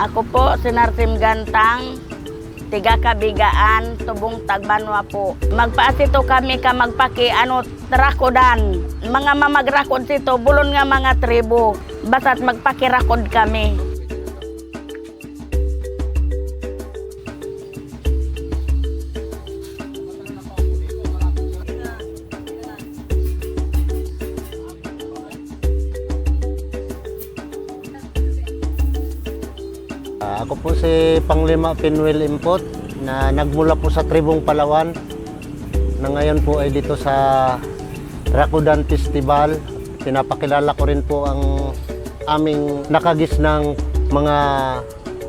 Ako po, si Narsim Gantang, tiga Kabigaan, Tubong Tagbanwa po. Magpaasito kami ka magpaki, rakodan. Mga mamagrakod sito, bulon nga mga tribo. Basta't magpakirakod kami. Ako po si Panglima Pinuel Impot na nagmula po sa Tribong Palawan na ngayon po ay dito sa Rakudan Festival. Pinapakilala ko rin po ang aming nakagis ng mga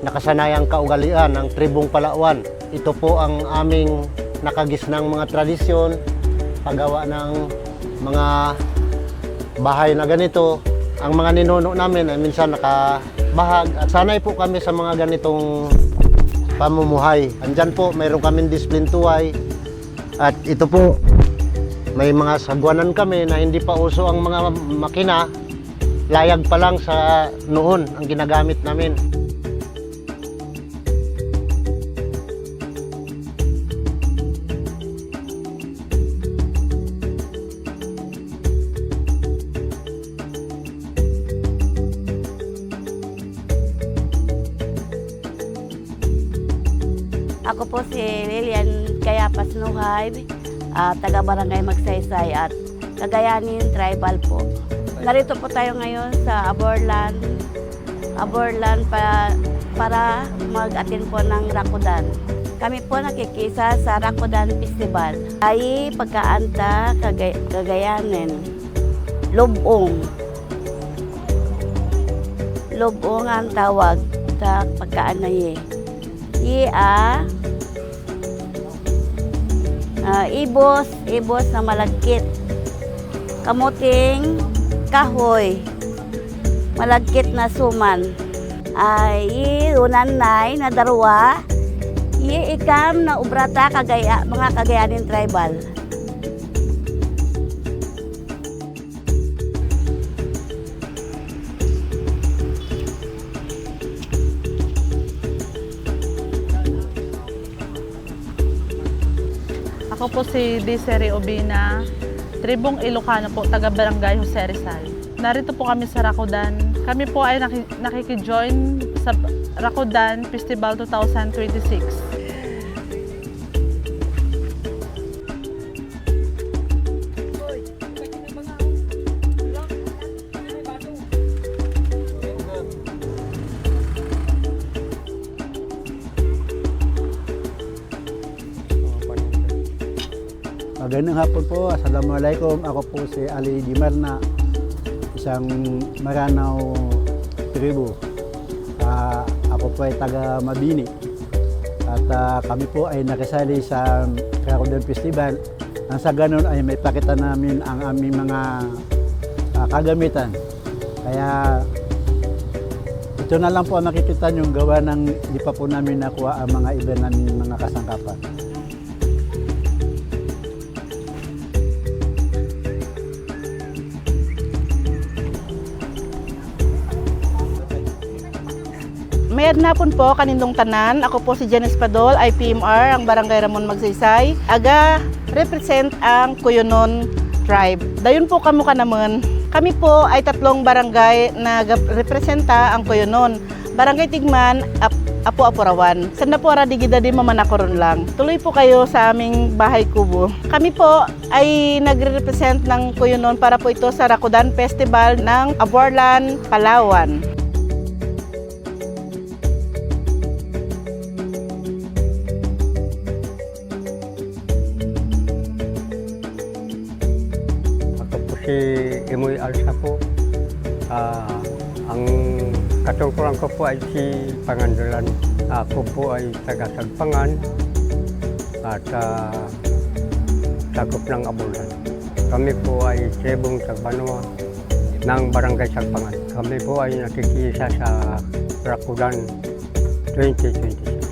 nakasanayang kaugalian ng Tribong Palawan. Ito po ang aming nakagis ng mga tradisyon, paggawa ng mga bahay na ganito. Ang mga ninuno namin ay minsan nakabahag at sanay po kami sa mga ganitong pamumuhay. Andyan po, mayroon kaming displintuay at ito po, may mga sagwanan kami na hindi pa uso ang mga makina. Layag pa lang sa noon ang ginagamit namin. Ako po si Lilian Cayapas Nuhay, taga Barangay Magsaysay at Cagayanin Tribal po. Narito po tayo ngayon sa Aborlan para mag-attend po ng Rakudan. Kami po nakikisa sa Rakudan Festival. Ay pagkaanta Cagayanin, Lubong. Lubong ang tawag sa pagkaanay. Ibos na malagkit. Kamuting kahoy, malagkit na suman. Unanay na darwa, ikam na ubrata mga Cagayanin Tribal. Ako po si Desiree Obina, Tribong Ilocano po, taga Barangay Jose Rizal. Narito po kami sa Rakudan. Kami po ay nakikijoin sa Rakudan Festival 2026. Magandang hapon po. Assalamualaikum. Ako po si Ali Dimarna, isang Maranao tribu. Ako po ay taga Mabini. At kami po ay nakisali sa Rakudan Festival. Ang sa ganun ay may pakita namin ang aming mga kagamitan. Kaya ito na lang po ang nakikita nyo gawa ng hindi pa po namin nakuha ang mga iba namin mga kasangkapan. Mayad na po kanindong tanan. Ako po si Janice Padol, IPMR, ang Barangay Ramon Magsaysay. Aga represent ang Cuyonon tribe. Dayon po kamo naman. Kami po ay 3 barangay na representa ang Cuyonon. Barangay Tigman, Apo-Apurawan. Sa Napora digida di mamanakoron lang. Tuloy po kayo sa aming bahay kubo. Kami po ay nagre-represent ng Cuyonon para po ito sa Rakudan Festival ng Aborlan, Palawan. Si Imoy Alsa po. Ang katungkulan ko po ay si Pangandalan. Ako po ay taga-Sagpangan at sakop ng Aborlan. Kami po ay Tribong Tagbanwa ng Barangay Sagpangan. Kami po ay nakikisa sa Rakudan 2026.